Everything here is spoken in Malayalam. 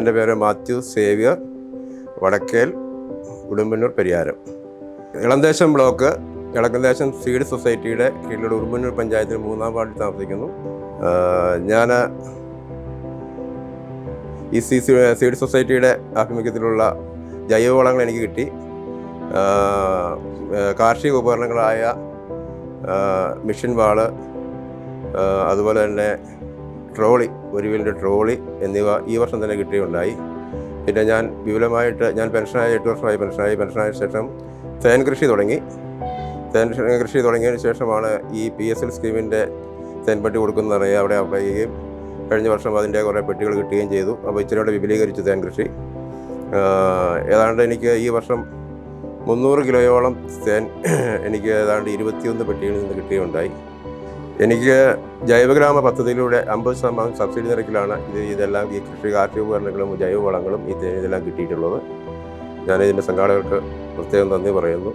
എൻ്റെ പേര് Mathew Xavier, Vadakkel, Udumbannoor, Pariyaram. ഇളന്തേശം block ഇളന്തേശം seed സൊസൈറ്റിയുടെ കീഴിലുള്ള ഉടുമ്പന്നൂർ പഞ്ചായത്തിൽ 3-ാം വാർഡിൽ താമസിക്കുന്നു. ഞാൻ ഈ സീഡ് സൊസൈറ്റിയുടെ ആഭിമുഖ്യത്തിലുള്ള ജൈവവളങ്ങൾ എനിക്ക് കിട്ടി. കാർഷിക ഉപകരണങ്ങളായ മിഷൻ വാള്, അതുപോലെ തന്നെ ട്രോളി, ഒരു വീലിൻ്റെ ട്രോളി എന്നിവ ഈ വർഷം തന്നെ കിട്ടുകയുണ്ടായി. പിന്നെ ഞാൻ വിപുലമായിട്ട് പെൻഷനായി 8 വർഷമായി. പെൻഷനായ ശേഷം തേൻ കൃഷി തുടങ്ങി. തേൻ കൃഷി തുടങ്ങിയതിന് ശേഷമാണ് ഈ PSL സ്കീമിൻ്റെ തേൻപെട്ടി കൊടുക്കുന്നതറിയാൻ അവിടെ അപ്ലൈ ചെയ്യുകയും കഴിഞ്ഞ വർഷം അതിൻ്റെ കുറേ പെട്ടികൾ കിട്ടുകയും ചെയ്തു. അപ്പോൾ ഇച്ചിരിയോടെ വിപുലീകരിച്ചു തേൻ കൃഷി. ഏതാണ്ട് എനിക്ക് ഈ വർഷം 300 കിലോയോളം തേൻ എനിക്ക് ഏതാണ്ട് 21 പെട്ടികളിൽ നിന്ന് കിട്ടുകയുണ്ടായി. എനിക്ക് ജൈവഗ്രാമ പദ്ധതിയിലൂടെ 50% സബ്സിഡി നിരക്കിലാണ് ഇതെല്ലാം ഈ കാർഷിക ഉപകരണങ്ങളും ജൈവവളങ്ങളും ഇതെല്ലാം കിട്ടിയിട്ടുള്ളത്. ഞാനിതിൻ്റെ സംഘാടകർക്ക് പ്രത്യേകം നന്ദി പറയുന്നു.